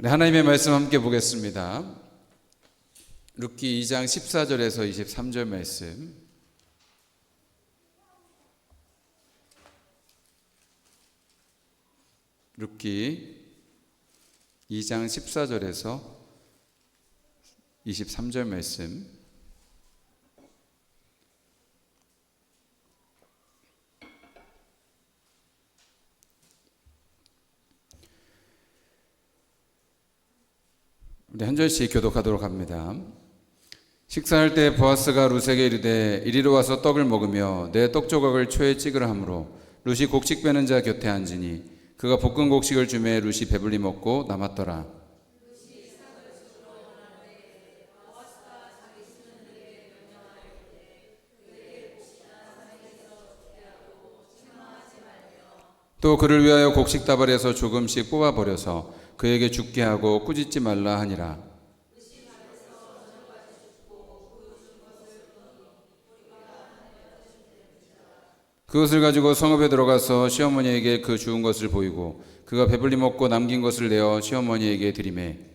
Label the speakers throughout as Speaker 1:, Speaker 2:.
Speaker 1: 우리 하나님의 말씀 함께 보겠습니다. 룻기 2장 14절에서 23절 말씀. 룻기 2장 14절에서 23절 말씀. 우리 한 절씩 교독하도록 합니다. 식사할 때 보아스가 룻에게 이르되 이리로 와서 떡을 먹으며 내 떡조각을 초에 찍으라 하므로 룻이 곡식 빼는 자 곁에 앉으니 그가 볶은 곡식을 주매 룻이 배불리 먹고 남았더라. 또 그를 위하여 곡식 다발에서 조금씩 뽑아버려서 그에게 죽게 하고 꾸짖지 말라 하니라. 그것을 가지고 성읍에 들어가서 시어머니에게 그 주운 것을 보이고 그가 배불리 먹고 남긴 것을 내어 시어머니에게 드리매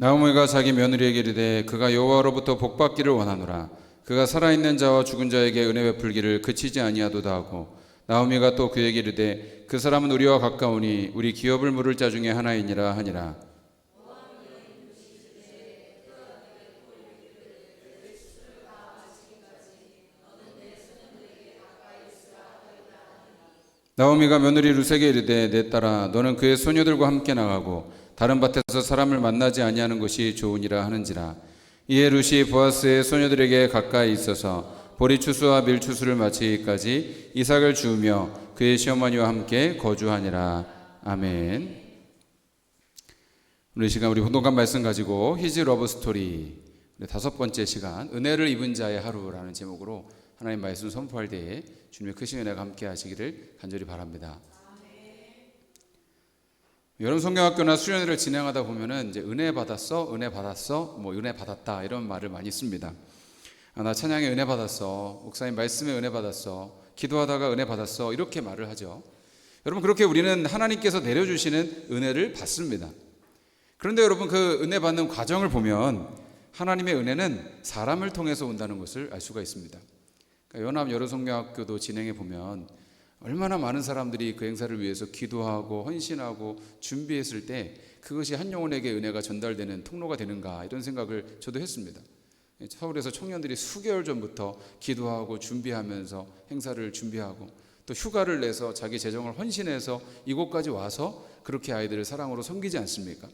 Speaker 1: 나오미가 자기 며느리에게 이르되 그가 여호와로부터 복받기를 원하노라. 그가 살아있는 자와 죽은 자에게 은혜 베풀기를 그치지 아니하도다 하고 나오미가 또 그에게 이르되 그 사람은 우리와 가까우니 우리 기업을 물을 자 중에 하나이니라 하니라. 나오미가 며느리 룻에게 이르되 내 딸아 너는 그의 소녀들과 함께 나가고 다른 밭에서 사람을 만나지 아니하는 것이 좋으니라 하는지라. 이에 룻이 보아스의 소녀들에게 가까이 있어서 보리 추수와 밀 추수를 마치기까지 이삭을 주우며 그의 시어머니와 함께 거주하니라. 아멘. 오늘 이 시간 우리 혼동감 말씀 가지고 히즈 러브 스토리 다섯 번째 시간 은혜를 입은 자의 하루라는 제목으로 하나님 말씀 선포할 때에 주님의 크신 은혜가 함께 하시기를 간절히 바랍니다. 여름 성경학교나 수련회를 진행하다 보면은 이제 은혜 받았어, 은혜 받았어, 뭐 은혜 받았다 이런 말을 많이 씁니다. 나 찬양에 은혜 받았어, 목사님 말씀에 은혜 받았어, 기도하다가 은혜 받았어 이렇게 말을 하죠. 여러분 그렇게 우리는 하나님께서 내려주시는 은혜를 받습니다. 그런데 여러분 그 은혜 받는 과정을 보면 하나님의 은혜는 사람을 통해서 온다는 것을 알 수가 있습니다. 그러니까 연합 여름성경학교도 진행해 보면 얼마나 많은 사람들이 그 행사를 위해서 기도하고 헌신하고 준비했을 때 그것이 한 영혼에게 은혜가 전달되는 통로가 되는가 이런 생각을 저도 했습니다. 서울에서 청년들이 수개월 전부터 기도하고 준비하면서 행사를 준비하고 또 휴가를 내서 자기 재정을 헌신해서 이곳까지 와서 그렇게 아이들을 사랑으로 섬기지 않습니까?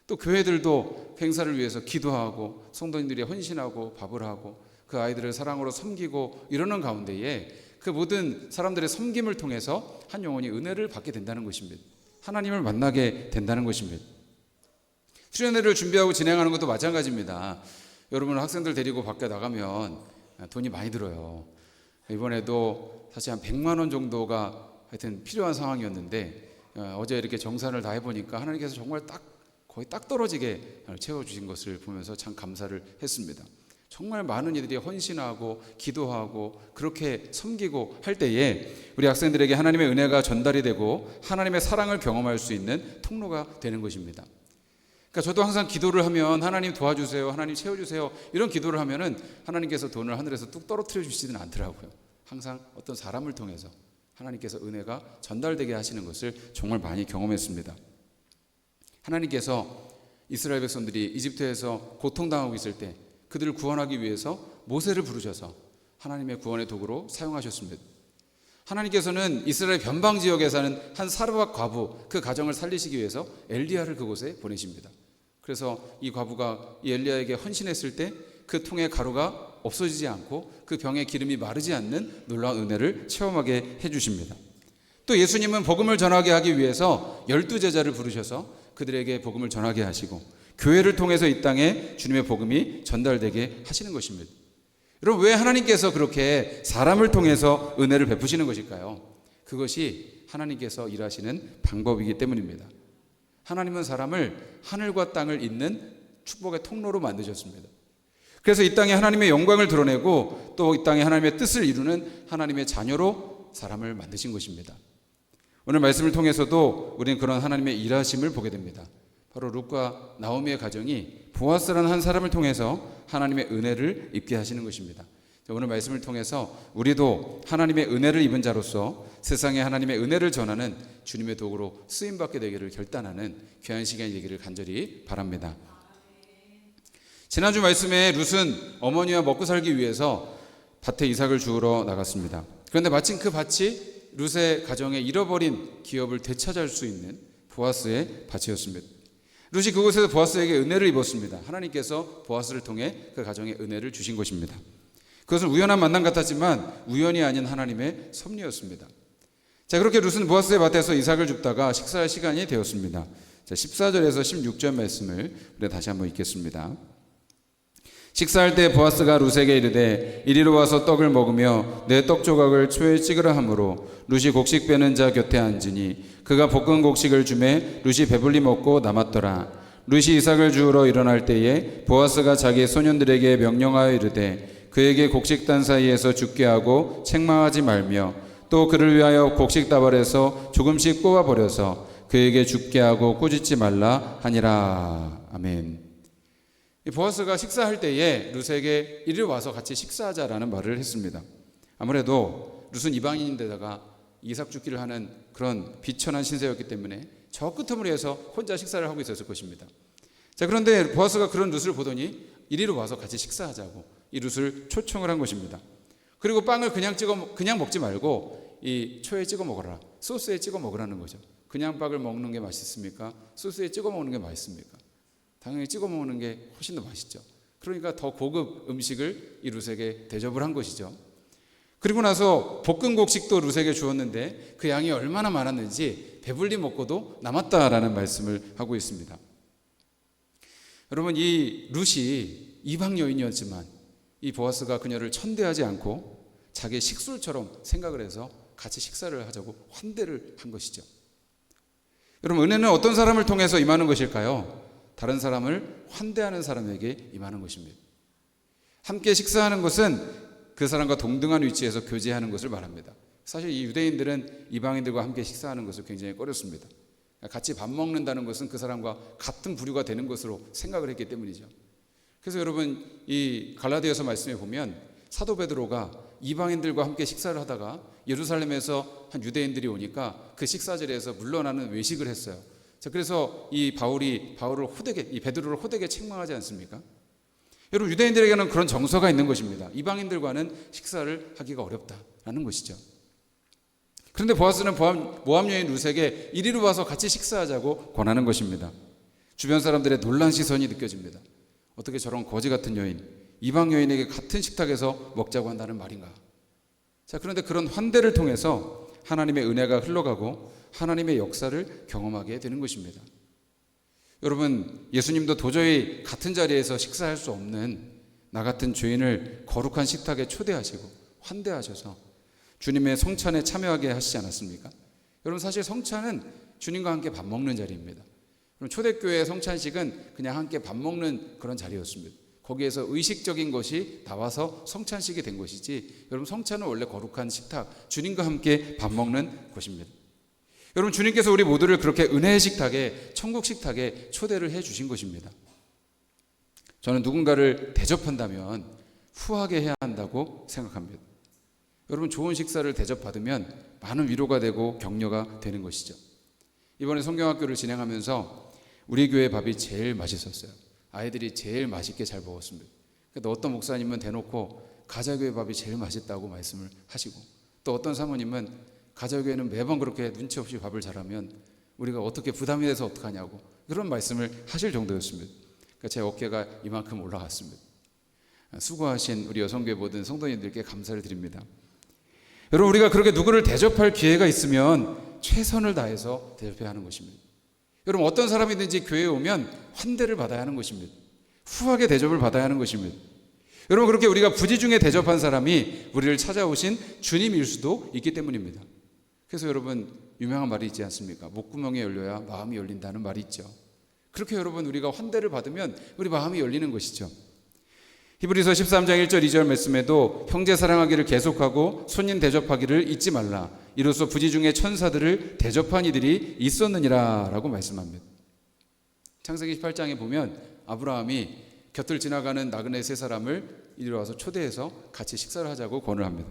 Speaker 1: 또 교회들도 행사를 위해서 기도하고 성도님들이 헌신하고 밥을 하고 그 아이들을 사랑으로 섬기고 이러는 가운데에 그 모든 사람들의 섬김을 통해서 한 영혼이 은혜를 받게 된다는 것입니다. 하나님을 만나게 된다는 것입니다. 수련회를 준비하고 진행하는 것도 마찬가지입니다. 여러분 학생들 데리고 밖에 나가면 돈이 많이 들어요. 이번에도 사실 한 100만 원 정도가 하여튼 필요한 상황이었는데 어제 이렇게 정산을 다 해보니까 하나님께서 정말 거의 딱 떨어지게 채워주신 것을 보면서 참 감사를 했습니다. 정말 많은 이들이 헌신하고 기도하고 그렇게 섬기고 할 때에 우리 학생들에게 하나님의 은혜가 전달이 되고 하나님의 사랑을 경험할 수 있는 통로가 되는 것입니다. 그러니까 저도 항상 기도를 하면 하나님 도와주세요, 하나님 채워주세요 이런 기도를 하면은 하나님께서 돈을 하늘에서 뚝 떨어뜨려 주시지는 않더라고요. 항상 어떤 사람을 통해서 하나님께서 은혜가 전달되게 하시는 것을 정말 많이 경험했습니다. 하나님께서 이스라엘 백성들이 이집트에서 고통당하고 있을 때 그들을 구원하기 위해서 모세를 부르셔서 하나님의 구원의 도구로 사용하셨습니다. 하나님께서는 이스라엘 변방 지역에 사는 한 사르밧 과부 그 가정을 살리시기 위해서 엘리야를 그곳에 보내십니다. 그래서 이 과부가 이 엘리야에게 헌신했을 때 그 통의 가루가 없어지지 않고 그 병의 기름이 마르지 않는 놀라운 은혜를 체험하게 해주십니다. 또 예수님은 복음을 전하게 하기 위해서 12제자를 부르셔서 그들에게 복음을 전하게 하시고 교회를 통해서 이 땅에 주님의 복음이 전달되게 하시는 것입니다. 여러분 왜 하나님께서 그렇게 사람을 통해서 은혜를 베푸시는 것일까요? 그것이 하나님께서 일하시는 방법이기 때문입니다. 하나님은 사람을 하늘과 땅을 잇는 축복의 통로로 만드셨습니다. 그래서 이 땅에 하나님의 영광을 드러내고 또 이 땅에 하나님의 뜻을 이루는 하나님의 자녀로 사람을 만드신 것입니다. 오늘 말씀을 통해서도 우리는 그런 하나님의 일하심을 보게 됩니다. 바로 룻과 나오미의 가정이 보아스라는 한 사람을 통해서 하나님의 은혜를 입게 하시는 것입니다. 오늘 말씀을 통해서 우리도 하나님의 은혜를 입은 자로서 세상에 하나님의 은혜를 전하는 주님의 도구로 쓰임받게 되기를 결단하는 귀한 시간이 되기를 간절히 바랍니다. 지난주 말씀에 룻은 어머니와 먹고 살기 위해서 밭에 이삭을 주우러 나갔습니다. 그런데 마침 그 밭이 룻의 가정에 잃어버린 기업을 되찾을 수 있는 보아스의 밭이었습니다. 룻이 그곳에서 보아스에게 은혜를 입었습니다. 하나님께서 보아스를 통해 그 가정에 은혜를 주신 것입니다. 그것은 우연한 만남 같았지만 우연이 아닌 하나님의 섭리였습니다. 자, 그렇게 룻은 보아스의 밭에서 이삭을 줍다가 식사할 시간이 되었습니다. 자, 14절에서 16절 말씀을 우리가 다시 한번 읽겠습니다. 식사할 때 보아스가 룻에게 이르되 이리로 와서 떡을 먹으며 내 떡 조각을 초에 찍으라 하므로 룻이 곡식 빼는 자 곁에 앉으니 그가 볶은 곡식을 주매 룻이 배불리 먹고 남았더라. 룻이 이삭을 주우러 일어날 때에 보아스가 자기 소년들에게 명령하여 이르되 그에게 곡식단 사이에서 죽게 하고 책망하지 말며 또 그를 위하여 곡식 다발에서 조금씩 뽑아 버려서 그에게 죽게 하고 꾸짖지 말라 하니라. 아멘. 보아스가 식사할 때에 룻에게 이리 와서 같이 식사하자라는 말을 했습니다. 아무래도 룻은 이방인인데다가 이삭 죽기를 하는 그런 비천한 신세였기 때문에 저 끄트머리에서 혼자 식사를 하고 있었을 것입니다. 자, 그런데 보아스가 그런 룻을 보더니 이리로 와서 같이 식사하자고 이 룻을 초청을 한 것입니다. 그리고 빵을 그냥 먹지 말고 이 초에 찍어 먹어라, 소스에 찍어 먹으라는 거죠. 그냥 빵을 먹는 게 맛있습니까? 소스에 찍어 먹는 게 맛있습니까? 당연히 찍어 먹는 게 훨씬 더 맛있죠. 그러니까 더 고급 음식을 이 룻에게 대접을 한 것이죠. 그리고 나서 볶은 곡식도 룻에게 주었는데 그 양이 얼마나 많았는지 배불리 먹고도 남았다라는 말씀을 하고 있습니다. 여러분, 이 룻이 이방 여인이었지만 이 보아스가 그녀를 천대하지 않고 자기의 식술처럼 생각을 해서 같이 식사를 하자고 환대를 한 것이죠. 여러분, 은혜는 어떤 사람을 통해서 임하는 것일까요? 다른 사람을 환대하는 사람에게 임하는 것입니다. 함께 식사하는 것은 그 사람과 동등한 위치에서 교제하는 것을 말합니다. 사실 이 유대인들은 이방인들과 함께 식사하는 것을 굉장히 꺼렸습니다. 같이 밥 먹는다는 것은 그 사람과 같은 부류가 되는 것으로 생각을 했기 때문이죠. 그래서 여러분, 이 갈라디아서 말씀에 보면 사도 베드로가 이방인들과 함께 식사를 하다가 예루살렘에서 한 유대인들이 오니까 그 식사 자리에서 물러나는 외식을 했어요. 자, 그래서 이 베드로를 호되게 책망하지 않습니까? 여러분, 유대인들에게는 그런 정서가 있는 것입니다. 이방인들과는 식사를 하기가 어렵다라는 것이죠. 그런데 보아스는 모압 여인 룻에게 이리로 와서 같이 식사하자고 권하는 것입니다. 주변 사람들의 놀란 시선이 느껴집니다. 어떻게 저런 거지 같은 여인, 이방 여인에게 같은 식탁에서 먹자고 한다는 말인가? 자, 그런데 그런 환대를 통해서 하나님의 은혜가 흘러가고 하나님의 역사를 경험하게 되는 것입니다. 여러분, 예수님도 도저히 같은 자리에서 식사할 수 없는 나 같은 죄인을 거룩한 식탁에 초대하시고 환대하셔서 주님의 성찬에 참여하게 하시지 않았습니까? 여러분, 사실 성찬은 주님과 함께 밥 먹는 자리입니다. 초대교회의 성찬식은 그냥 함께 밥 먹는 그런 자리였습니다. 거기에서 의식적인 것이 나와서 성찬식이 된 것이지, 여러분, 성찬은 원래 거룩한 식탁, 주님과 함께 밥 먹는 곳입니다. 여러분, 주님께서 우리 모두를 그렇게 은혜의 식탁에, 천국 식탁에 초대를 해 주신 것입니다. 저는 누군가를 대접한다면 후하게 해야 한다고 생각합니다. 여러분, 좋은 식사를 대접받으면 많은 위로가 되고 격려가 되는 것이죠. 이번에 성경학교를 진행하면서 우리 교회 밥이 제일 맛있었어요. 아이들이 제일 맛있게 잘 먹었습니다. 또 어떤 목사님은 대놓고 가자교회 밥이 제일 맛있다고 말씀을 하시고, 또 어떤 사모님은 가자교회는 매번 그렇게 눈치 없이 밥을 잘하면 우리가 어떻게 부담이 돼서 어떡하냐고 그런 말씀을 하실 정도였습니다. 그러니까 제 어깨가 이만큼 올라갔습니다. 수고하신 우리 여성교회 모든 성도님들께 감사를 드립니다. 여러분, 우리가 그렇게 누구를 대접할 기회가 있으면 최선을 다해서 대접해야 하는 것입니다. 여러분, 어떤 사람이든지 교회에 오면 환대를 받아야 하는 것입니다. 후하게 대접을 받아야 하는 것입니다. 여러분, 그렇게 우리가 부지 중에 대접한 사람이 우리를 찾아오신 주님일 수도 있기 때문입니다. 그래서 여러분, 유명한 말이 있지 않습니까? 목구멍이 열려야 마음이 열린다는 말이 있죠. 그렇게 여러분 우리가 환대를 받으면 우리 마음이 열리는 것이죠. 히브리서 13장 1절 2절 말씀에도 형제 사랑하기를 계속하고 손님 대접하기를 잊지 말라. 이로써 부지 중에 천사들을 대접한 이들이 있었느니라 라고 말씀합니다. 창세기 18장에 보면 아브라함이 곁을 지나가는 나그네 세 사람을 이리 와서 초대해서 같이 식사를 하자고 권을 합니다.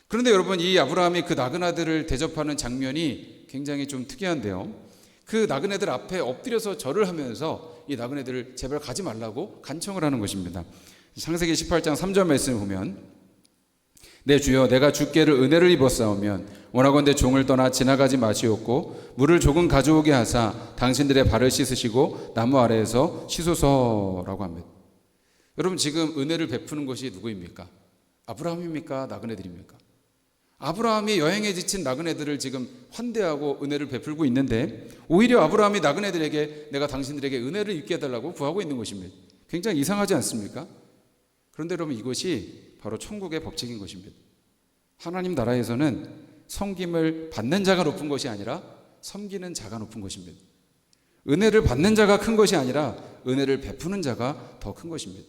Speaker 1: 그런데 여러분 이 아브라함이 그 나그네들을 대접하는 장면이 굉장히 좀 특이한데요. 그 나그네들 앞에 엎드려서 절을 하면서 이 나그네들을 제발 가지 말라고 간청을 하는 것입니다. 창세기 18장 3절 말씀을 보면 내 주여 내가 주께를 은혜를 입었사오면 원하건대 종을 떠나 지나가지 마시옵고 물을 조금 가져오게 하사 당신들의 발을 씻으시고 나무 아래에서 씻소서라고 합니다. 여러분 지금 은혜를 베푸는 것이 누구입니까? 아브라함입니까? 나그네들입니까? 아브라함이 여행에 지친 나그네들을 지금 환대하고 은혜를 베풀고 있는데 오히려 아브라함이 나그네들에게 내가 당신들에게 은혜를 입게 해달라고 구하고 있는 것입니다. 굉장히 이상하지 않습니까? 그런데 여러분 이것이 바로 천국의 법칙인 것입니다. 하나님 나라에서는 섬김을 받는 자가 높은 것이 아니라 섬기는 자가 높은 것입니다. 은혜를 받는 자가 큰 것이 아니라 은혜를 베푸는 자가 더 큰 것입니다.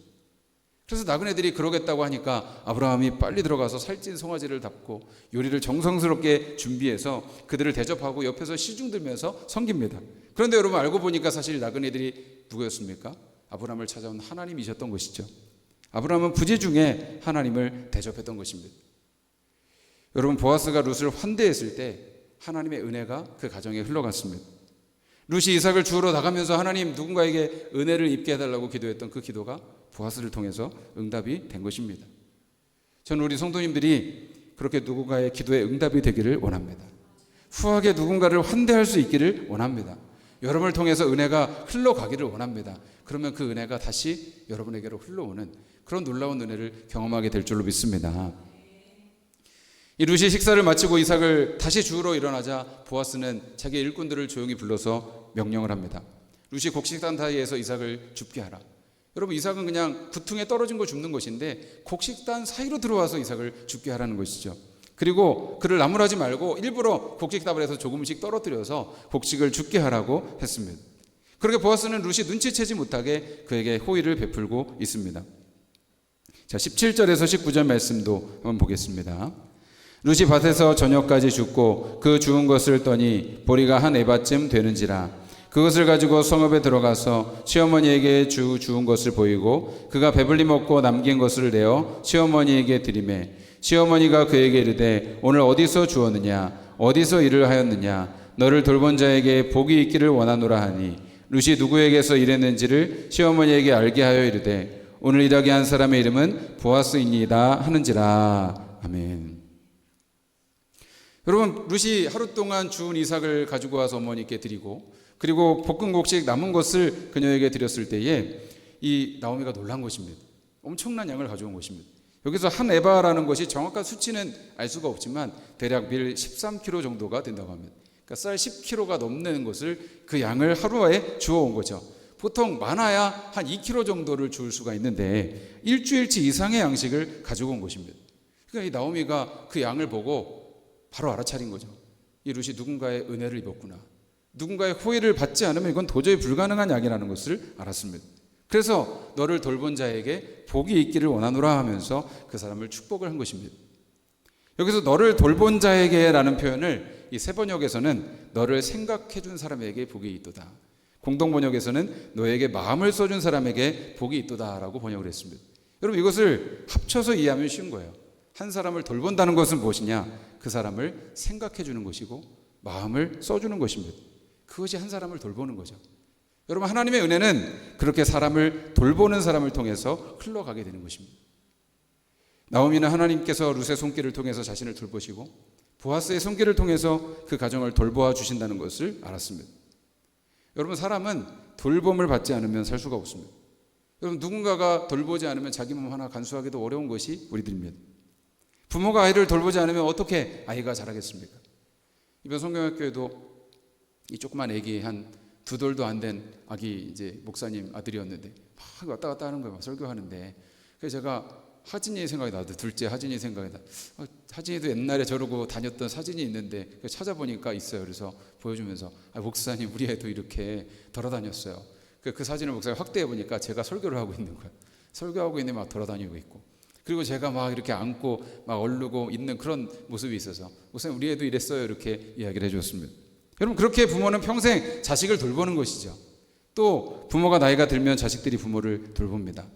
Speaker 1: 그래서 나그네들이 그러겠다고 하니까 아브라함이 빨리 들어가서 살찐 송아지를 잡고 요리를 정성스럽게 준비해서 그들을 대접하고 옆에서 시중 들면서 섬깁니다. 그런데 여러분 알고 보니까 사실 나그네들이 누구였습니까? 아브라함을 찾아온 하나님이셨던 것이죠. 아브라함은 부지 중에 하나님을 대접했던 것입니다. 여러분 보아스가 룻을 환대했을 때 하나님의 은혜가 그 가정에 흘러갔습니다. 룻이 이삭을 주우러 나가면서 하나님 누군가에게 은혜를 입게 해달라고 기도했던 그 기도가 보아스를 통해서 응답이 된 것입니다. 저는 우리 성도님들이 그렇게 누군가의 기도에 응답이 되기를 원합니다. 후하게 누군가를 환대할 수 있기를 원합니다. 여러분을 통해서 은혜가 흘러가기를 원합니다. 그러면 그 은혜가 다시 여러분에게로 흘러오는 그런 놀라운 은혜를 경험하게 될 줄로 믿습니다. 이 룻이 식사를 마치고 이삭을 다시 주우러 일어나자 보아스는 자기 일꾼들을 조용히 불러서 명령을 합니다. 룻이 곡식단 사이에서 이삭을 줍게 하라. 여러분 이삭은 그냥 구퉁에 떨어진 거 줍는 것인데 곡식단 사이로 들어와서 이삭을 줍게 하라는 것이죠. 그리고 그를 나무라지 말고 일부러 곡식다발에서 조금씩 떨어뜨려서 곡식을 줍게 하라고 했습니다. 그렇게 보아스는 룻이 눈치채지 못하게 그에게 호의를 베풀고 있습니다. 자, 17절에서 19절 말씀도 한번 보겠습니다. 룻이 밭에서 저녁까지 줍고 그 주운 것을 떠니 보리가 한 에바쯤 되는지라 그것을 가지고 성읍에 들어가서 시어머니에게 주운 것을 보이고 그가 배불리 먹고 남긴 것을 내어 시어머니에게 드리매 시어머니가 그에게 이르되 오늘 어디서 주었느냐 어디서 일을 하였느냐 너를 돌본 자에게 복이 있기를 원하노라 하니 룻이 누구에게서 일했는지를 시어머니에게 알게 하여 이르되 오늘 일하게 한 사람의 이름은 보아스이니이다 하는지라. 아멘. 여러분 룻이 하루 동안 주운 이삭을 가지고 와서 어머니께 드리고 그리고 볶은 곡식 남은 것을 그녀에게 드렸을 때에 이 나오미가 놀란 것입니다. 엄청난 양을 가져온 것입니다. 여기서 한 에바라는 것이 정확한 수치는 알 수가 없지만 대략 밀 13kg 정도가 된다고 합니다. 그러니까 쌀 10kg가 넘는 것을 그 양을 하루에 주워온 거죠. 보통 많아야 한 2kg 정도를 주울 수가 있는데 일주일치 이상의 양식을 가지고 온 것입니다. 그러니까 이 나오미가 그 양을 보고 바로 알아차린 거죠. 이 룻이 누군가의 은혜를 입었구나. 누군가의 호의를 받지 않으면 이건 도저히 불가능한 양이라는 것을 알았습니다. 그래서 너를 돌본 자에게 복이 있기를 원하노라 하면서 그 사람을 축복을 한 것입니다. 여기서 너를 돌본 자에게 라는 표현을 이 세번역에서는 너를 생각해 준 사람에게 복이 있도다. 공동번역에서는 너에게 마음을 써준 사람에게 복이 있도다 라고 번역을 했습니다. 여러분 이것을 합쳐서 이해하면 쉬운 거예요. 한 사람을 돌본다는 것은 무엇이냐? 그 사람을 생각해 주는 것이고 마음을 써주는 것입니다. 그것이 한 사람을 돌보는 거죠. 여러분 하나님의 은혜는 그렇게 사람을 돌보는 사람을 통해서 흘러가게 되는 것입니다. 나오미는 하나님께서 룻의 손길을 통해서 자신을 돌보시고 보아스의 손길을 통해서 그 가정을 돌보아 주신다는 것을 알았습니다. 여러분 사람은 돌봄을 받지 않으면 살 수가 없습니다. 여러분 누군가가 돌보지 않으면 자기 몸 하나 간수하기도 어려운 것이 우리들입니다. 부모가 아이를 돌보지 않으면 어떻게 아이가 자라겠습니까? 이번 성경학교에도 이 조그만 아기 한 2돌도 안 된 아기 이제 목사님 아들이었는데 막 왔다 갔다 하는 거예요. 설교하는데 그래서 제가 하진이 생각이 나도 둘째 하진이 생각이 나. 사진에도 옛날에 저러고 다녔던 사진이 있는데 찾아보니까 있어요. 그래서 보여주면서 목사님 우리 애도 이렇게 돌아다녔어요. 그 사진을 목사님 확대해 보니까 제가 설교를 하고 있는 거예요. 설교하고 있는데 막 돌아다니고 있고, 그리고 제가 막 이렇게 안고 막 얼르고 있는 그런 모습이 있어서 목사님 우리 애도 이랬어요 이렇게 이야기를 해줬습니다. 여러분, 그렇게 부모는 평생 자식을 돌보는 것이죠. 또 부모가 나이가 들면 자식들이 부모를 돌봅니다.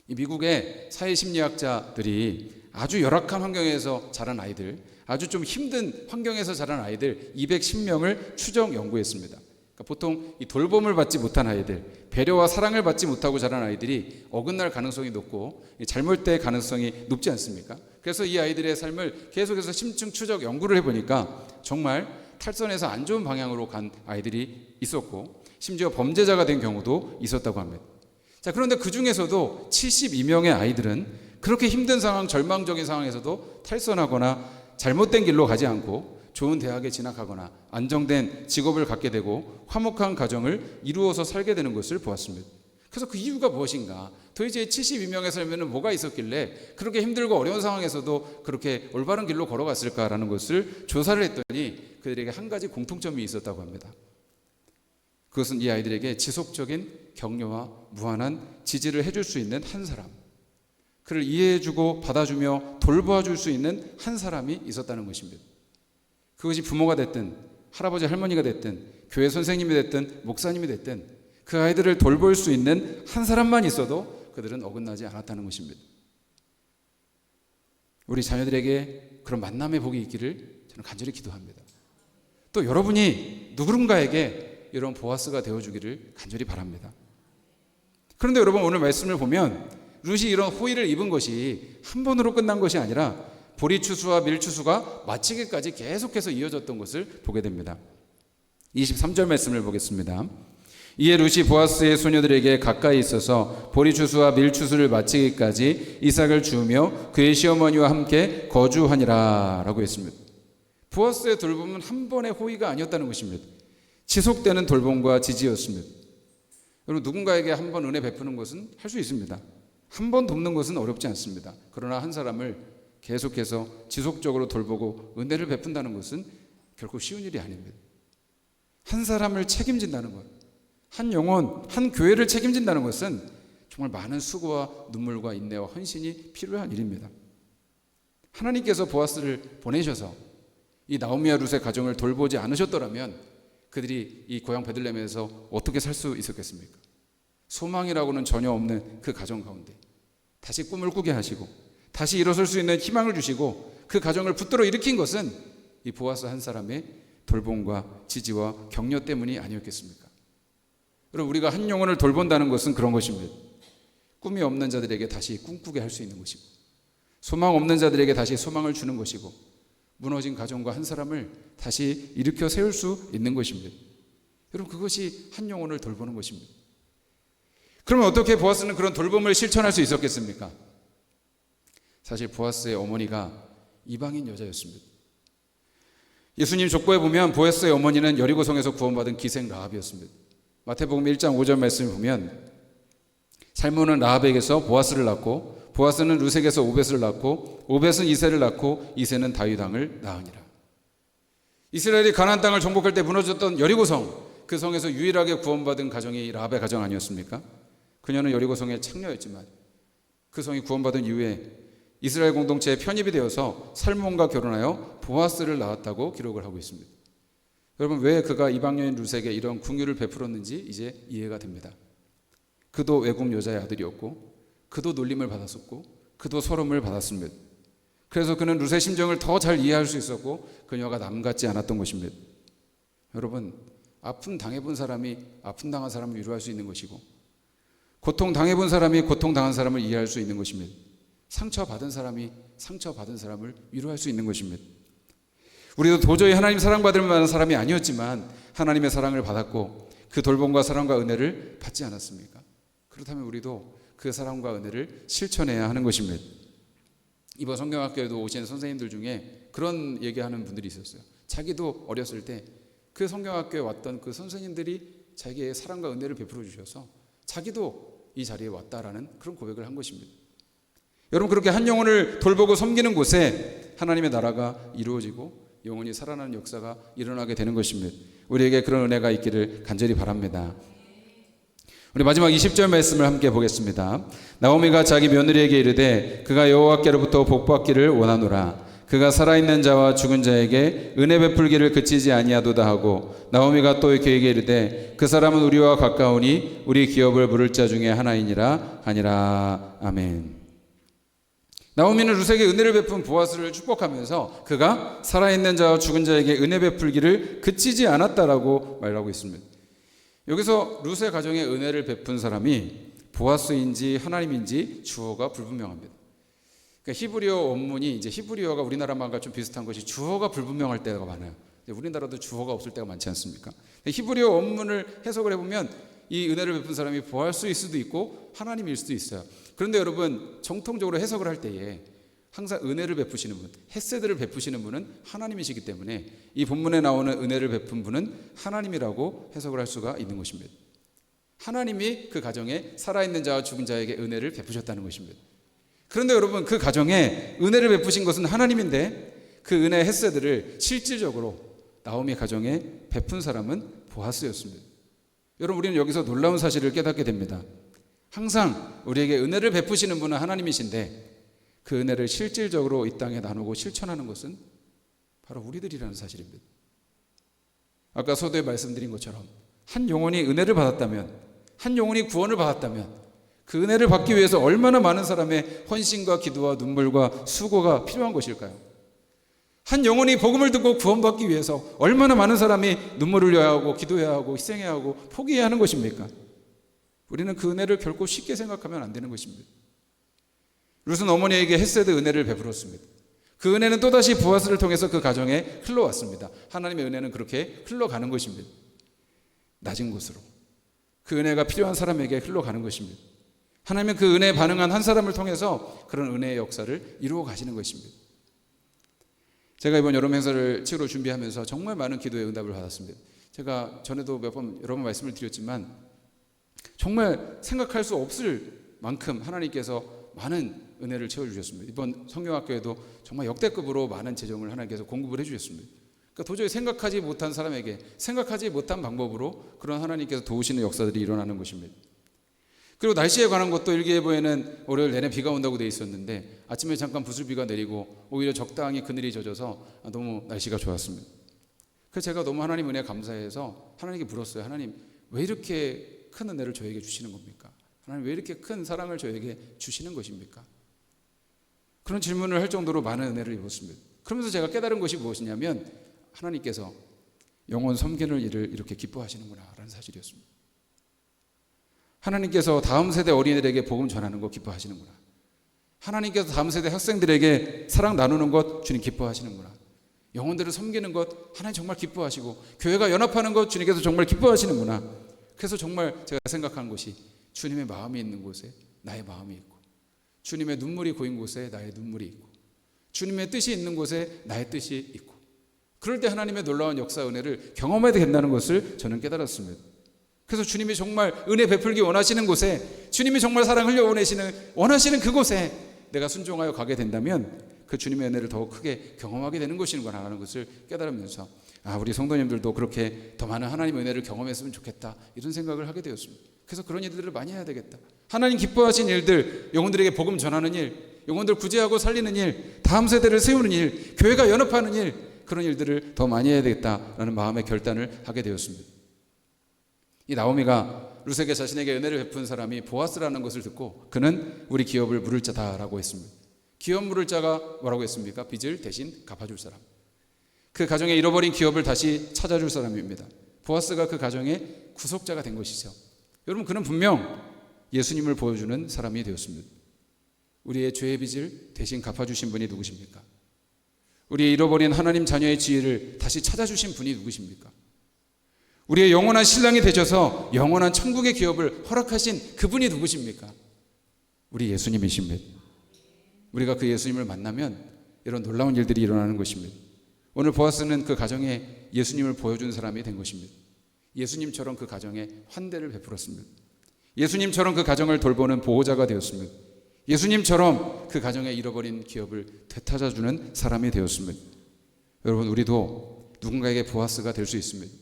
Speaker 1: 이 미국의 사회심리학자들이 아주 열악한 환경에서 자란 아이들, 아주 좀 힘든 환경에서 자란 아이들 210명을 추적 연구했습니다. 그러니까 보통 이 돌봄을 받지 못한 아이들, 배려와 사랑을 받지 못하고 자란 아이들이 어긋날 가능성이 높고 잘못될 가능성이 높지 않습니까? 그래서 이 아이들의 삶을 계속해서 심층 추적 연구를 해보니까 정말 탈선해서 안 좋은 방향으로 간 아이들이 있었고, 심지어 범죄자가 된 경우도 있었다고 합니다. 자, 그런데 그 중에서도 72명의 아이들은 그렇게 힘든 상황, 절망적인 상황에서도 탈선하거나 잘못된 길로 가지 않고 좋은 대학에 진학하거나 안정된 직업을 갖게 되고 화목한 가정을 이루어서 살게 되는 것을 보았습니다. 그래서 그 이유가 무엇인가? 도대체 72명의 삶에는 뭐가 있었길래 그렇게 힘들고 어려운 상황에서도 그렇게 올바른 길로 걸어갔을까라는 것을 조사를 했더니 그들에게 한 가지 공통점이 있었다고 합니다. 그것은 이 아이들에게 지속적인 격려와 무한한 지지를 해줄 수 있는 한 사람, 그를 이해해주고 받아주며 돌봐줄 수 있는 한 사람이 있었다는 것입니다. 그것이 부모가 됐든 할아버지 할머니가 됐든 교회 선생님이 됐든 목사님이 됐든 그 아이들을 돌볼 수 있는 한 사람만 있어도 그들은 어긋나지 않았다는 것입니다. 우리 자녀들에게 그런 만남의 복이 있기를 저는 간절히 기도합니다. 또 여러분이 누군가에게 이런 보아스가 되어주기를 간절히 바랍니다. 그런데 여러분, 오늘 말씀을 보면 룻이 이런 호의를 입은 것이 한 번으로 끝난 것이 아니라 보리추수와 밀추수가 마치기까지 계속해서 이어졌던 것을 보게 됩니다. 23절 말씀을 보겠습니다. 이에 룻이 보아스의 소녀들에게 가까이 있어서 보리추수와 밀추수를 마치기까지 이삭을 주우며 그의 시어머니와 함께 거주하니라 라고 했습니다. 보아스의 돌봄은 한 번의 호의가 아니었다는 것입니다. 지속되는 돌봄과 지지였습니다. 여러분, 누군가에게 한 번 은혜 베푸는 것은 할 수 있습니다. 한 번 돕는 것은 어렵지 않습니다. 그러나 한 사람을 계속해서 지속적으로 돌보고 은혜를 베푼다는 것은 결코 쉬운 일이 아닙니다. 한 사람을 책임진다는 것, 한 영혼, 한 교회를 책임진다는 것은 정말 많은 수고와 눈물과 인내와 헌신이 필요한 일입니다. 하나님께서 보아스를 보내셔서 이 나오미와 룻의 가정을 돌보지 않으셨더라면 그들이 이 고향 베들레헴에서 어떻게 살 수 있었겠습니까? 소망이라고는 전혀 없는 그 가정 가운데 다시 꿈을 꾸게 하시고 다시 일어설 수 있는 희망을 주시고 그 가정을 붙들어 일으킨 것은 이 보아스 한 사람의 돌봄과 지지와 격려 때문이 아니었겠습니까? 여러분, 우리가 한 영혼을 돌본다는 것은 그런 것입니다. 꿈이 없는 자들에게 다시 꿈꾸게 할 수 있는 것이고, 소망 없는 자들에게 다시 소망을 주는 것이고, 무너진 가정과 한 사람을 다시 일으켜 세울 수 있는 것입니다. 여러분, 그것이 한 영혼을 돌보는 것입니다. 그러면 어떻게 보아스는 그런 돌봄을 실천할 수 있었겠습니까? 사실 보아스의 어머니가 이방인 여자였습니다. 예수님 족보에 보면 보아스의 어머니는 여리고성에서 구원받은 기생 라합이었습니다. 마태복음 1장 5절 말씀을 보면 살몬은 라합에게서 보아스를 낳고 보아스는 룻에게서 오벳을 낳고 오벳은 이새를 낳고 이새는 다윗 왕을 낳으니라. 이스라엘이 가나안 땅을 정복할 때 무너졌던 여리고성, 그 성에서 유일하게 구원받은 가정이 라합의 가정 아니었습니까? 그녀는 여리고성의 창녀였지만 그 성이 구원받은 이후에 이스라엘 공동체에 편입이 되어서 살몬과 결혼하여 보아스를 낳았다고 기록을 하고 있습니다. 여러분, 왜 그가 이방여인 룻에게 이런 궁유를 베풀었는지 이제 이해가 됩니다. 그도 외국 여자의 아들이었고 그도 놀림을 받았었고 그도 서름을 받았습니다. 그래서 그는 룻의 심정을 더 잘 이해할 수 있었고 그녀가 남 같지 않았던 것입니다. 여러분, 아픔 당해본 사람이 아픔 당한 사람을 위로할 수 있는 것이고, 고통 당해본 사람이 고통 당한 사람을 이해할 수 있는 것입니다. 상처받은 사람이 상처받은 사람을 위로할 수 있는 것입니다. 우리도 도저히 하나님 사랑받을 만한 사람이 아니었지만 하나님의 사랑을 받았고 그 돌봄과 사랑과 은혜를 받지 않았습니까? 그렇다면 우리도 그 사랑과 은혜를 실천해야 하는 것입니다. 이번 성경학교에도 오신 선생님들 중에 그런 얘기하는 분들이 있었어요. 자기도 어렸을 때 그 성경학교에 왔던 그 선생님들이 자기의 사랑과 은혜를 베풀어 주셔서 자기도 이 자리에 왔다라는 그런 고백을 한 것입니다. 여러분, 그렇게 한 영혼을 돌보고 섬기는 곳에 하나님의 나라가 이루어지고 영혼이 살아나는 역사가 일어나게 되는 것입니다. 우리에게 그런 은혜가 있기를 간절히 바랍니다. 우리 마지막 20절 말씀을 함께 보겠습니다. 나오미가 자기 며느리에게 이르되 그가 여호와께로부터 복받기를 원하노라. 그가 살아있는 자와 죽은 자에게 은혜 베풀기를 그치지 아니하도다 하고, 나오미가 또 그에게 이르되 그 사람은 우리와 가까우니 우리 기업을 물을 자 중에 하나이니라 하니라. 아멘. 나오미는 룻에게 은혜를 베푼 보아스를 축복하면서 그가 살아있는 자와 죽은 자에게 은혜 베풀기를 그치지 않았다라고 말하고 있습니다. 여기서 룻의 가정에 은혜를 베푼 사람이 보아스인지 하나님인지 주어가 불분명합니다. 그러니까 히브리어 원문이 이제 히브리어가 우리나라 말과 좀 비슷한 것이 주어가 불분명할 때가 많아요. 우리나라도 주어가 없을 때가 많지 않습니까? 히브리어 원문을 해석을 해보면 이 은혜를 베푼 사람이 보아스일 수도 있고 하나님일 수도 있어요. 그런데 여러분, 정통적으로 해석을 할 때에 항상 은혜를 베푸시는 분, 헤세드를 베푸시는 분은 하나님이시기 때문에 이 본문에 나오는 은혜를 베푼 분은 하나님이라고 해석을 할 수가 있는 것입니다. 하나님이 그 가정에 살아있는 자와 죽은 자에게 은혜를 베푸셨다는 것입니다. 그런데 여러분, 그 가정에 은혜를 베푸신 것은 하나님인데 그 은혜의 헤세드를 실질적으로 나오미 가정에 베푼 사람은 보아스였습니다. 여러분, 우리는 여기서 놀라운 사실을 깨닫게 됩니다. 항상 우리에게 은혜를 베푸시는 분은 하나님이신데 그 은혜를 실질적으로 이 땅에 나누고 실천하는 것은 바로 우리들이라는 사실입니다. 아까 서두에 말씀드린 것처럼 한 영혼이 은혜를 받았다면, 한 영혼이 구원을 받았다면 그 은혜를 받기 위해서 얼마나 많은 사람의 헌신과 기도와 눈물과 수고가 필요한 것일까요? 한 영혼이 복음을 듣고 구원받기 위해서 얼마나 많은 사람이 눈물을 흘려야 하고 기도해야 하고 희생해야 하고 포기해야 하는 것입니까? 우리는 그 은혜를 결코 쉽게 생각하면 안 되는 것입니다. 룻은 어머니에게 헤세드 은혜를 베풀었습니다. 그 은혜는 또다시 보아스를 통해서 그 가정에 흘러왔습니다. 하나님의 은혜는 그렇게 흘러가는 것입니다. 낮은 곳으로 그 은혜가 필요한 사람에게 흘러가는 것입니다. 하나님은 그 은혜에 반응한 한 사람을 통해서 그런 은혜의 역사를 이루어 가시는 것입니다. 제가 이번 여름 행사를 치러 준비하면서 정말 많은 기도의 응답을 받았습니다. 제가 전에도 여러 번 말씀을 드렸지만 정말 생각할 수 없을 만큼 하나님께서 많은 은혜를 채워주셨습니다. 이번 성경학교에도 정말 역대급으로 많은 재정을 하나님께서 공급을 해주셨습니다. 그러니까 도저히 생각하지 못한 사람에게 생각하지 못한 방법으로 그런 하나님께서 도우시는 역사들이 일어나는 것입니다. 그리고 날씨에 관한 것도 일기예보에는 월요일 내내 비가 온다고 돼 있었는데 아침에 잠깐 부슬비가 내리고 오히려 적당히 그늘이 젖어서 너무 날씨가 좋았습니다. 그래서 제가 너무 하나님 은혜에 감사해서 하나님께 물었어요. 하나님, 왜 이렇게 큰 은혜를 저에게 주시는 겁니까? 하나님, 왜 이렇게 큰 사랑을 저에게 주시는 것입니까? 그런 질문을 할 정도로 많은 은혜를 입었습니다. 그러면서 제가 깨달은 것이 무엇이냐면 하나님께서 영혼 섬기는 일을 이렇게 기뻐하시는구나 라는 사실이었습니다. 하나님께서 다음 세대 어린이들에게 복음 전하는 것 기뻐하시는구나. 하나님께서 다음 세대 학생들에게 사랑 나누는 것 주님 기뻐하시는구나. 영혼들을 섬기는 것 하나님 정말 기뻐하시고 교회가 연합하는 것 주님께서 정말 기뻐하시는구나. 그래서 정말 제가 생각한 것이 주님의 마음이 있는 곳에 나의 마음이 있고, 주님의 눈물이 고인 곳에 나의 눈물이 있고, 주님의 뜻이 있는 곳에 나의 뜻이 있고, 그럴 때 하나님의 놀라운 역사 은혜를 경험해야 된다는 것을 저는 깨달았습니다. 그래서 주님이 정말 은혜 베풀기 원하시는 곳에, 주님이 정말 사랑 흘려 원하시는 그곳에 내가 순종하여 가게 된다면 그 주님의 은혜를 더욱 크게 경험하게 되는 것이구나 하는 것을 깨달으면서 우리 성도님들도 그렇게 더 많은 하나님의 은혜를 경험했으면 좋겠다 이런 생각을 하게 되었습니다. 그래서 그런 일들을 많이 해야 되겠다. 하나님 기뻐하신 일들, 영혼들에게 복음 전하는 일, 영혼들 구제하고 살리는 일, 다음 세대를 세우는 일, 교회가 연합하는 일, 그런 일들을 더 많이 해야 되겠다라는 마음의 결단을 하게 되었습니다. 이 나오미가 룻에게 자신에게 은혜를 베푼 사람이 보아스라는 것을 듣고 그는 우리 기업을 물을 자다라고 했습니다. 기업 물을 자가 뭐라고 했습니까? 빚을 대신 갚아줄 사람. 그 가정의 잃어버린 기업을 다시 찾아줄 사람입니다. 보아스가 그 가정의 구속자가 된 것이죠. 여러분, 그는 분명 예수님을 보여주는 사람이 되었습니다. 우리의 죄의 빚을 대신 갚아주신 분이 누구십니까? 우리의 잃어버린 하나님 자녀의 지혜를 다시 찾아주신 분이 누구십니까? 우리의 영원한 신랑이 되셔서 영원한 천국의 기업을 허락하신 그분이 누구십니까? 우리 예수님이십니다. 우리가 그 예수님을 만나면 이런 놀라운 일들이 일어나는 것입니다. 오늘 보아스는 그 가정에 예수님을 보여준 사람이 된 것입니다. 예수님처럼 그 가정에 환대를 베풀었습니다. 예수님처럼 그 가정을 돌보는 보호자가 되었습니다. 예수님처럼 그 가정의 잃어버린 기업을 되찾아주는 사람이 되었습니다. 여러분, 우리도 누군가에게 보아스가 될 수 있습니다.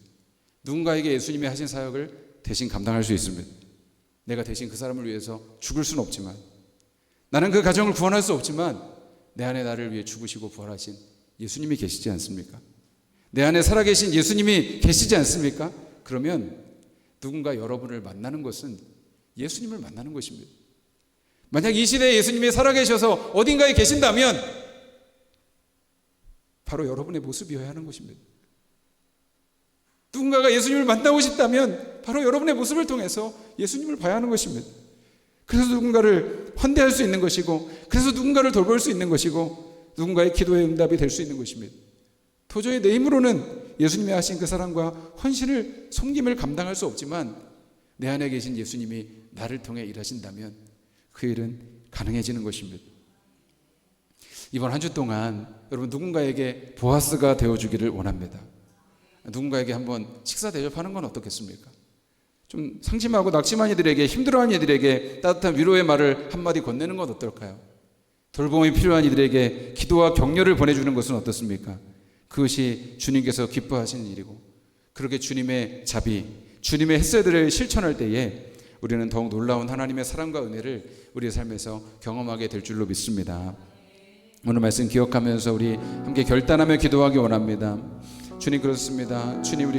Speaker 1: 누군가에게 예수님이 하신 사역을 대신 감당할 수 있습니다. 내가 대신 그 사람을 위해서 죽을 수는 없지만, 나는 그 가정을 구원할 수 없지만 내 안에 나를 위해 죽으시고 부활하신 예수님이 계시지 않습니까? 내 안에 살아계신 예수님이 계시지 않습니까? 그러면 누군가 여러분을 만나는 것은 예수님을 만나는 것입니다. 만약 이 시대에 예수님이 살아계셔서 어딘가에 계신다면 바로 여러분의 모습이어야 하는 것입니다. 누군가가 예수님을 만나고 싶다면 바로 여러분의 모습을 통해서 예수님을 봐야 하는 것입니다. 그래서 누군가를 환대할 수 있는 것이고, 그래서 누군가를 돌볼 수 있는 것이고, 누군가의 기도의 응답이 될 수 있는 것입니다. 도저히 내 힘으로는 예수님이 하신 그 사랑과 헌신을, 섬김을 감당할 수 없지만 내 안에 계신 예수님이 나를 통해 일하신다면 그 일은 가능해지는 것입니다. 이번 한 주 동안 여러분 누군가에게 보아스가 되어주기를 원합니다. 누군가에게 한번 식사 대접하는 건 어떻겠습니까? 좀 상심하고 낙심한 이들에게, 힘들어하는 이들에게 따뜻한 위로의 말을 한마디 건네는 건 어떨까요? 돌봄이 필요한 이들에게 기도와 격려를 보내주는 것은 어떻습니까? 그것이 주님께서 기뻐하시는 일이고, 그렇게 주님의 자비, 주님의 햇새들을 실천할 때에 우리는 더욱 놀라운 하나님의 사랑과 은혜를 우리의 삶에서 경험하게 될 줄로 믿습니다. 오늘 말씀 기억하면서 우리 함께 결단하며 기도하기 원합니다. 주님, 그렇습니다. 주님,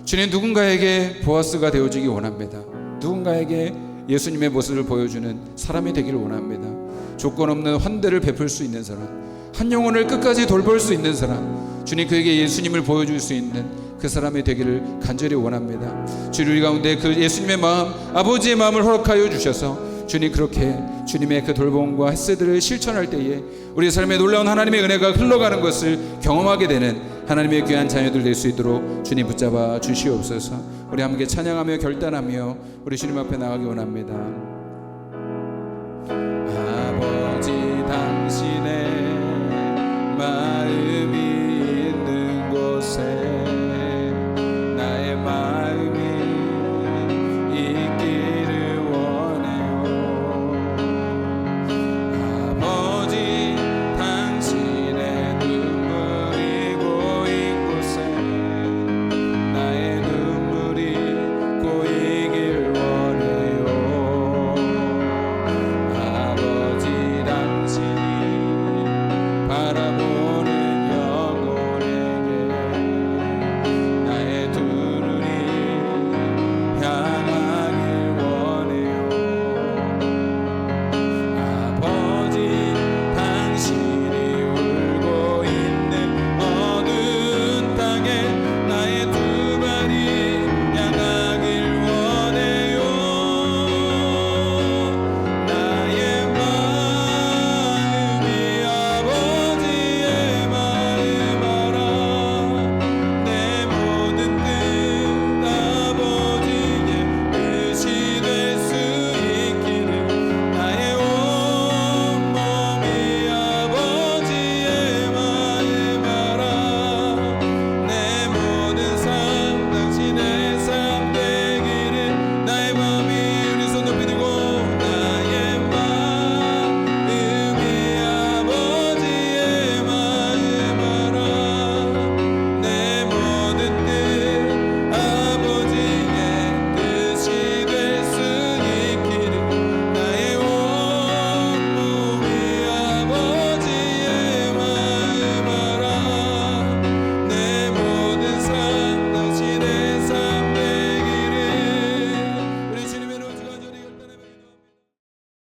Speaker 1: 주님 누군가에게 보아스가 되어주기 원합니다. 누군가에게 예수님의 모습을 보여주는 사람이 되기를 원합니다. 조건 없는 환대를 베풀 수 있는 사람, 한 영혼을 끝까지 돌볼 수 있는 사람, 주님 그에게 예수님을 보여줄 수 있는 그 사람이 되기를 간절히 원합니다. 주님, 우리 가운데 그 예수님의 마음, 아버지의 마음을 허락하여 주셔서 주님 그렇게 주님의 그 돌봄과 햇새들을 실천할 때에 우리 삶에 놀라운 하나님의 은혜가 흘러가는 것을 경험하게 되는 하나님의 귀한 자녀들 될 수 있도록 주님 붙잡아 주시옵소서. 우리 함께 찬양하며 결단하며 우리 주님 앞에 나가기 원합니다.